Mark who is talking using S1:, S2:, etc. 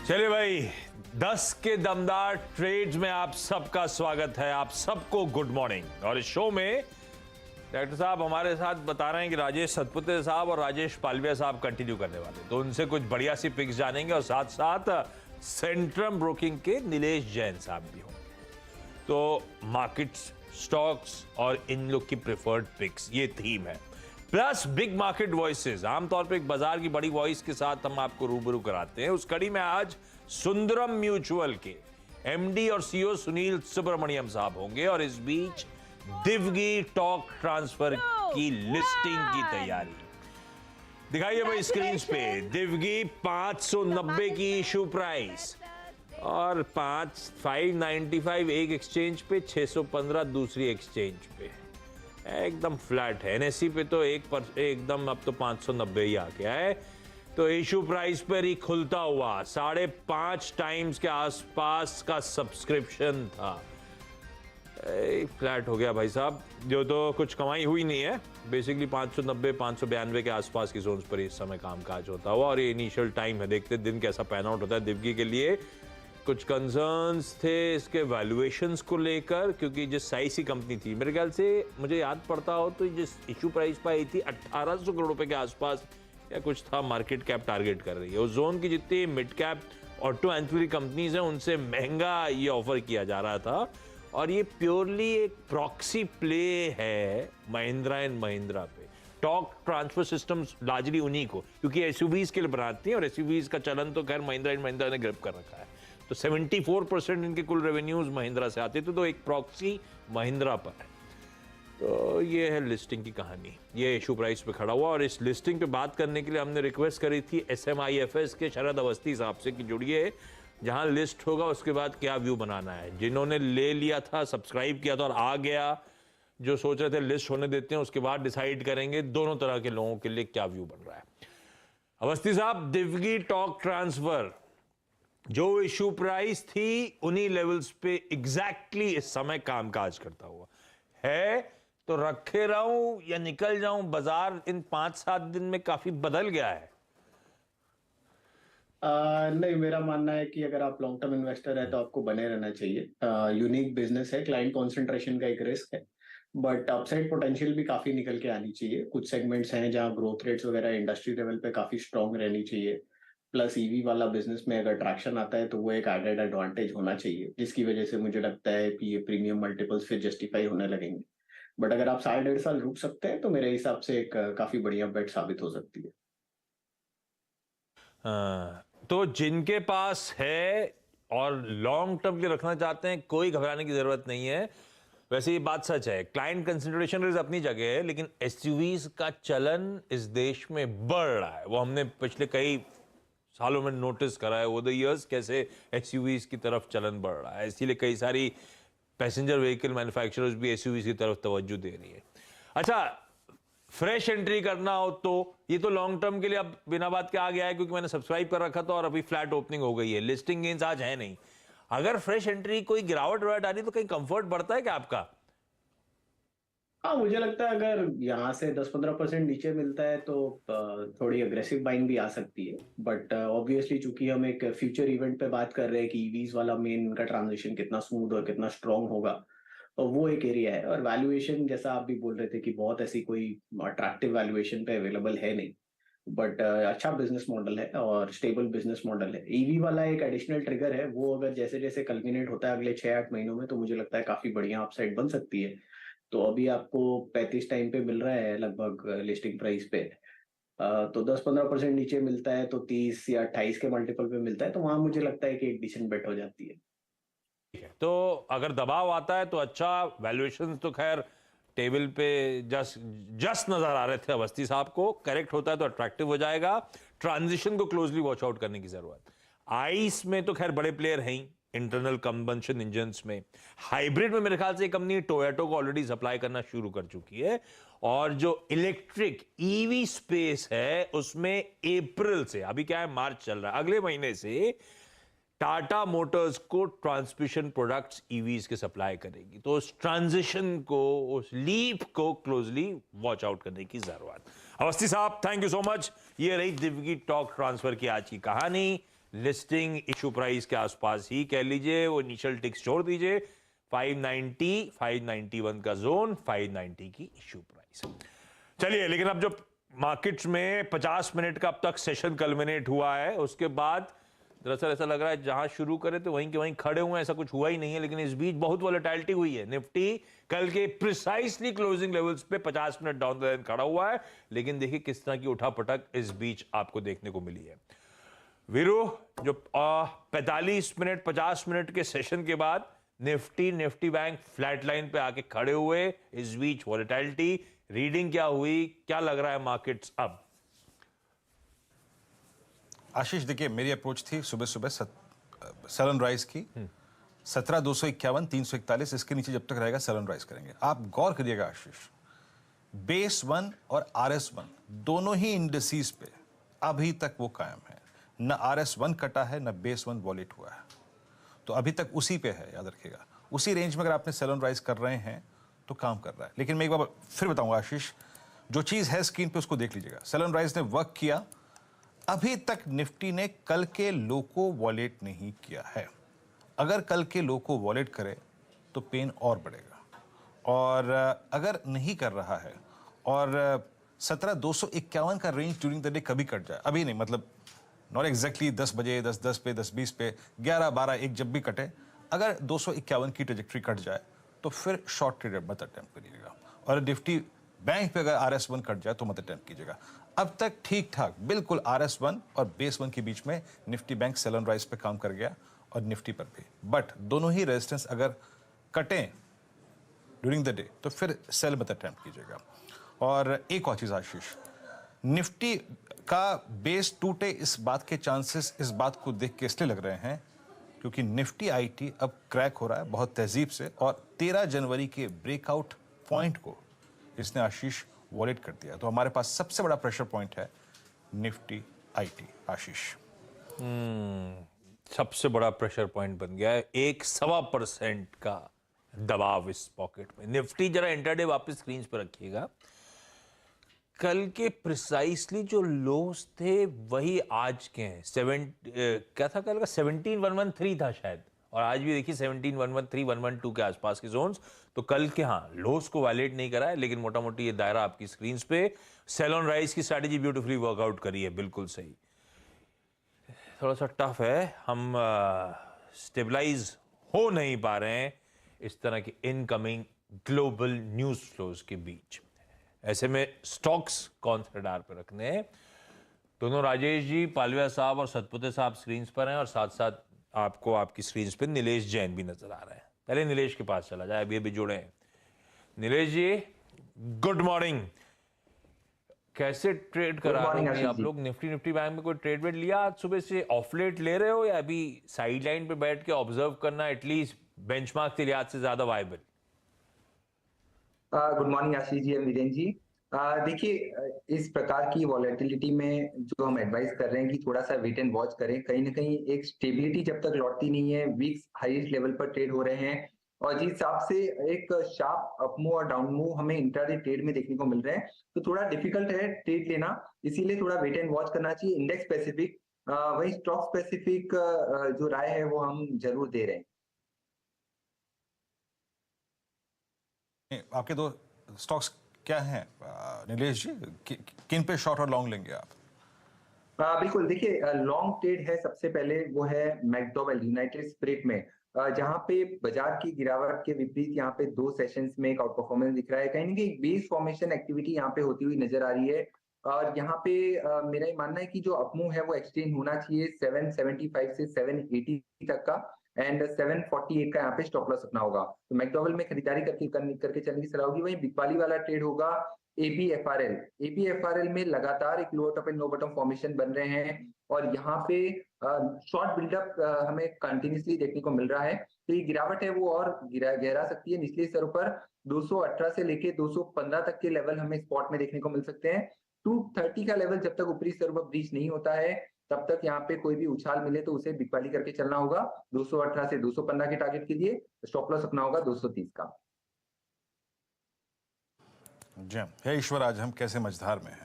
S1: चलिए भाई, 10 के दमदार ट्रेड्स में आप सबका स्वागत है। आप सबको गुड मॉर्निंग। और इस शो में डॉक्टर साहब हमारे साथ बता रहे हैं कि राजेश सतपुते साहब और राजेश पालविया साहब कंटिन्यू करने वाले, तो उनसे कुछ बढ़िया सी पिक्स जानेंगे और साथ साथ सेंट्रम ब्रोकिंग के नीलेश जैन साहब भी होंगे। तो मार्केट्स, स्टॉक्स और इन लोग की प्रेफर्ड पिक्स, ये थीम है। प्लस बिग मार्केट वॉइसेस, आमतौर पे एक बाजार की बड़ी वॉइस के साथ हम आपको रूबरू कराते हैं। उस कड़ी में आज सुंदरम म्यूचुअल के एमडी और सीईओ सुनील सुब्रमण्यम साहब होंगे और इस बीच दिव्गी टॉक ट्रांसफर की लिस्टिंग की तैयारी। दिखाइए भाई स्क्रीन पे, दिव्गी 590 की इशू प्राइस और 595 एक एक्सचेंज पे, 615 दूसरी एक्सचेंज पे, एकदम फ्लैट है। एनएससी पे तो एकदम अब तो 590 ही आ गया है। तो इशू प्राइस पर ही खुलता हुआ 5.5 टाइम्स के आसपास का सब्सक्रिप्शन था। फ्लैट हो गया भाई साहब, जो तो कुछ कमाई हुई नहीं है। बेसिकली 590 592 के आसपास की जोन्स पर इस समय कामकाज होता हुआ, और ये इनिशियल टाइम है, देखते दिन कैसा पैन आउट होता है। दिव्गी के लिए कुछ कंसर्न्स थे इसके वैल्यूएशंस को लेकर, क्योंकि जिस साइज की कंपनी थी, मेरे ख्याल से मुझे याद पड़ता हो तो जिस इशू प्राइस पर आई थी 1800 करोड़ रुपए के आसपास या कुछ था, मार्केट कैप टारगेट कर रही है। उस जोन की जितनी mid cap auto ancillary companies हैं उनसे महंगा ये ऑफर किया जा रहा था। और ये प्योरली एक प्रॉक्सी प्ले है महिंद्रा एंड महिंद्रा पे। टॉक ट्रांसफर सिस्टम्स लार्जली उन्हीं को, क्योंकि एसयूवीज के लिए बनाती हैं और एसयूवीज का चलन तो खैर महिंद्रा एंड महिंद्रा ने ग्रिप कर रखा है। तो 74% इनके कुल रेवेन्यूज महिंद्रा से आते थे, तो एक प्रॉक्सी महिंद्रा पर है। तो ये है लिस्टिंग की कहानी। ये इशू प्राइस पे खड़ा हुआ, और इस लिस्टिंग पे बात करने के लिए हमने रिक्वेस्ट करी थी SMIFS के शरद अवस्थी साहब से कि जुड़िए, जहां लिस्ट होगा उसके बाद क्या व्यू बनाना है। जिन्होंने ले लिया था, सब्सक्राइब किया था और आ गया, जो सोच रहे थे लिस्ट होने देते हैं उसके बाद डिसाइड करेंगे, दोनों तरह के लोगों के लिए क्या व्यू बन रहा है। अवस्थी साहब, दिव्गी टॉक ट्रांसफर जो इशू प्राइस थी उन्हीं लेवल्स पे एग्जैक्टली इस समय कामकाज करता हुआ है, तो रखे रहूं या निकल जाऊं? बाजार इन 5-7 दिन में काफी बदल गया है।
S2: नहीं, मेरा मानना है कि अगर आप लॉन्ग टर्म इन्वेस्टर है तो आपको बने रहना चाहिए। यूनिक बिजनेस है, क्लाइंट कॉन्सेंट्रेशन का एक रिस्क है, बट अपसाइड पोटेंशियल भी काफी निकल के आनी चाहिए। कुछ सेगमेंट्स हैं जहां ग्रोथ रेट्स वगैरह इंडस्ट्री लेवल पे काफी स्ट्रांग रहनी चाहिए। प्लस ईवी वाला बिजनेस में अगर ट्रैक्शन आता है तो वो एक एडेड एडवांटेज होना चाहिए, जिसकी वजह से मुझे लगता है कि ये प्रीमियम मल्टीपल्स फिर जस्टिफाई होने लगेंगे। बट अगर आप 1.5 साल रुक सकते हैं तो मेरे हिसाब से एक काफी बढ़िया बेट साबित हो सकती है।
S1: तो जिनके पास है और लॉन्ग टर्म के रखना चाहते हैं, कोई घबराने की जरूरत नहीं है। वैसे ये बात सच है, क्लाइंट कंसिडरेशन रेज अपनी जगह है, लेकिन एसयूवीज का चलन इस देश में बढ़ रहा है। वो हमने पिछले कई सालों में नोटिस करा है, वो द ईयर्स, कैसे एसयूवीज की तरफ चलन बढ़ रहा है। इसीलिए कई सारी पैसेंजर व्हीकल मैन्युफैक्चरर्स भी एसयूवीज की तरफ तवज्जो दे रही है। अच्छा, फ्रेश एंट्री करना हो तो ये तो लॉन्ग टर्म के लिए अब बिना बात के आ गया है, क्योंकि मैंने सब्सक्राइब कर रखा था और अभी फ्लैट ओपनिंग हो गई है, लिस्टिंग गेन्स आज है नहीं। अगर फ्रेश एंट्री कोई गिरावट आ रही तो कहीं कंफर्ट बढ़ता है क्या आपका?
S2: हाँ, मुझे लगता है अगर यहाँ से 10-15% नीचे मिलता है तो थोड़ी अग्रेसिव बाइंग भी आ सकती है। बट ऑब्वियसली चूंकि हम एक फ्यूचर इवेंट पे बात कर रहे हैं कि ईवीज वाला मेन इनका ट्रांजिशन कितना स्मूथ और कितना स्ट्रांग होगा, और वो एक एरिया है। और वैल्यूएशन, जैसा आप भी बोल रहे थे कि बहुत ऐसी कोई अट्रैक्टिव वैल्यूएशन पे अवेलेबल है नहीं, बट अच्छा बिजनेस मॉडल है और स्टेबल बिजनेस मॉडल है। ईवी वाला एक एडिशनल ट्रिगर है, वो अगर जैसे जैसे कल्मिनेट होता है अगले 6-8 महीनों में, तो मुझे लगता है काफी बढ़िया अपसाइड बन सकती है। तो अभी आपको 35 टाइम पे मिल रहा है लगभग लिस्टिंग प्राइस पे। तो 10-15% नीचे मिलता है तो 30 या 28 के मल्टीपल पे मिलता है, तो वहां मुझे लगता है कि एक डिसेंट बेट हो जाती है।
S1: तो अगर दबाव आता है तो अच्छा, वैल्यूएशन तो खैर टेबल पे जस्ट नजर आ रहे थे अवस्थी साहब को, करेक्ट होता है तो अट्रैक्टिव हो जाएगा। ट्रांजिशन को क्लोजली वॉच आउट करने की जरूरत। आइस में तो खैर बड़े प्लेयर हैं ही, इंटरनल कंबंशन इंजन्स में। हाइब्रिड में मेरे ख्याल से कंपनी टोयोटो को ऑलरेडी सप्लाई करना शुरू कर चुकी है, और जो इलेक्ट्रिक ईवी स्पेस है उसमें अप्रैल से, अभी क्या है मार्च चल रहा है, अगले महीने से टाटा मोटर्स को ट्रांसमिशन प्रोडक्ट्स ईवीज के सप्लाई करेगी। तो उस ट्रांजिशन को, उस लीप को क्लोजली वॉच आउट करने की जरूरत। अवस्थी साहब, थैंक यू सो मच। ये रही दिव्गी टॉक ट्रांसफर की आज की कहानी। लिस्टिंग इशू प्राइस के आसपास ही कह लीजिए, वो इनिशियल टिक्स छोड़ दीजिए। 590, 591 का जोन, 590 की इशू प्राइस। चलिए, लेकिन अब जो मार्केट्स में 50 मिनट का अब तक सेशन कल्मिनेट हुआ है, उसके बाद दरअसल ऐसा लग रहा है जहां शुरू करे तो वहीं के वहीं खड़े हुए हैं, ऐसा कुछ हुआ ही नहीं है। लेकिन इस बीच बहुत वॉलेटिलिटी हुई है। निफ्टी कल के प्रिसाइसली क्लोजिंग लेवल्स पे 50 मिनट डाउन द लाइन खड़ा हुआ है, लेकिन देखिए किस तरह की उठापटक इस बीच आपको देखने को मिली है। वीरू, जो 45 मिनट 50 मिनट के सेशन के बाद निफ्टी बैंक फ्लैट लाइन पे आके खड़े हुए, इस बीच वॉलेटिलिटी, रीडिंग क्या हुई, क्या लग रहा है मार्केट्स अब?
S3: आशीष, देखिए मेरी अप्रोच थी सुबह सुबह सेल ऑन राइज की 17,251 341, इसके नीचे जब तक रहेगा सेल ऑन राइज करेंगे। आप गौर करिएगा आशीष, बेस 1 और RS1 दोनों ही इंडिसेस पे अभी तक वो कायम है, न RS1 कटा है न बेस 1 वॉलेट हुआ है, तो अभी तक उसी पे है। याद रखिएगा, उसी रेंज में अगर आपने सेल ऑन राइज कर रहे हैं तो काम कर रहा है। लेकिन मैं एक बार फिर बताऊंगा आशीष, जो चीज है स्क्रीन पे उसको देख लीजिएगा। सेल ऑन राइज ने वर्क किया, अभी तक निफ्टी ने कल के लो को वॉलेट नहीं किया है। अगर कल के लो को वॉलेट करे तो पेन और बढ़ेगा, और अगर नहीं कर रहा है और 17,251 का रेंज ड्यूरिंग द डे कभी कट जाए, अभी नहीं, मतलब नॉट एग्जैक्टली 10 बजे 10 पे 10:20 पे 11 12 1 जब भी कटे, अगर 251 की ट्रेजेक्टरी कट जाए तो फिर शॉर्ट ट्रेड मत अटेम्प्ट करिएगा। और निफ्टी बैंक पे अगर RS1 कट जाए तो मत अटेम्प्ट कीजिएगा। अब तक ठीक ठाक बिल्कुल RS1 और बेस 1 के बीच में Nifty bank sell on rise पे काम कर गया, और निफ्टी पर भी। बट दोनों ही रेजिस्टेंस अगर कटें ड्यूरिंग द डे तो फिर सेल मत अटेम्प्ट कीजिएगा। और एक और चीज आशीष, निफ्टी का बेस टूटे इस बात के चांसेस इस बात को देख के इसलिए लग रहे हैं क्योंकि निफ्टी IT अब क्रैक हो रहा है बहुत तहजीब से, और 13 जनवरी के ब्रेकआउट पॉइंट को इसने आशीष वॉलेट कर दिया। तो हमारे पास सबसे बड़ा प्रेशर पॉइंट है निफ्टी IT। आशीष,
S1: सबसे बड़ा प्रेशर पॉइंट बन गया है 1.25% का दबाव इस पॉकेट में। निफ्टी जरा इंटरडे वापस स्क्रीन पर रखिएगा। कल के प्रिसाइसली जो लोस थे वही आज के हैं। क्या था कल का? 17,113 था शायद, और आज भी देखिए 17,113 112 के आसपास के जोन्स। तो कल के लोस को वैलिडेट नहीं करा है, लेकिन मोटा मोटी ये दायरा आपकी स्क्रीन पे। सेल ऑन राइज की स्ट्रैटेजी ब्यूटीफुली वर्कआउट करी है, बिल्कुल सही। थोड़ा सा टफ है, हम स्टेबलाइज हो नहीं पा रहे हैं इस तरह के इनकमिंग ग्लोबल न्यूज फ्लोज के बीच। ऐसे में स्टॉक्स कौन से रडार पे रखने हैं? दोनों राजेश जी, पालविया साहब और सतपुते साहब स्क्रीन पर हैं, और साथ साथ आपको आपकी स्क्रीन पे नीलेश जैन भी नजर आ रहे हैं। पहले नीलेश के पास चला जाए, अभी जुड़े हैं। नीलेश जी, गुड मॉर्निंग। कैसे ट्रेड करा रहे हैं आप लोग? निफ्टी बैंक में कोई ट्रेड वेड लिया आज सुबह से? ऑफलेट ले रहे हो या अभी साइडलाइन पे बैठ के ऑब्जर्व करना एटलीस्ट बेंचमार्क के लिहाज से ज्यादा viable?
S4: Good morning Ashish ji, Viren जी। देखिए, इस प्रकार की वॉलेटिलिटी में जो हम एडवाइस कर रहे हैं कि थोड़ा सा वेट एंड वॉच करें। कहीं ना कहीं एक स्टेबिलिटी जब तक लौटती नहीं है, वीक्स हाईएस्ट लेवल पर ट्रेड हो रहे हैं, और जिस हिसाब से एक शार्प अप मूव और डाउन मूव हमें इंट्राडे ट्रेड में देखने को मिल रहे हैं, तो थोड़ा डिफिकल्ट है ट्रेड लेना। इसीलिए थोड़ा वेट एंड वॉच करना चाहिए। इंडेक्स स्पेसिफिक वही स्टॉक स्पेसिफिक जो राय है वो हम जरूर दे रहे हैं।
S3: आपके दो स्टॉक्स क्या हैं नीलेश जी? किन पे शॉर्ट और लॉन्ग लेंगे आप?
S4: बिल्कुल, देखिए लॉन्ग ट्रेड है सबसे पहले, वो है मैकडॉवेल यूनाइटेड स्पिरिट में, जहां पे बाजार की गिरावट के विपरीत यहाँ पे 2 सेशंस में एक आउट परफॉर्मेंस दिख रहा है। कहीं ना कहीं बेस फॉर्मेशन एक्टिविटी यहाँ पे होती हुई नजर आ रही है, और यहाँ पे मेरा ये मानना है कि जो अपमूव है वो एक्सटेंड होना चाहिए 775 से 780 तक का, एंड 748 का यहाँ पे स्टॉप लॉस रखना होगा। तो मैकडॉवेल में खरीदारी करके चलने की सलाह होगी। वहीं बिकवाली वाला ट्रेड होगा ABFRL में लगातार एक lower top and low bottom formation बन रहे हैं, और यहाँ पे शॉर्ट बिल्डअप हमें कंटिन्यूसली देखने को मिल रहा है। तो ये गिरावट है वो और गहरा सकती है। निचले स्तरों पर 218 से लेके 215 तक के लेवल हमें स्पॉट में देखने को मिल सकते हैं। 230 का लेवल जब तक ऊपरी स्तरों पर ब्रीच नहीं होता है, तब तक यहाँ पे कोई भी उछाल मिले तो उसे बिकवाली करके चलना होगा। 218 से 215 के टारगेट के लिए स्टॉप लॉस रखना होगा 230 का।
S3: जी हे ईश्वर, आज हम कैसे मझधार में हैं।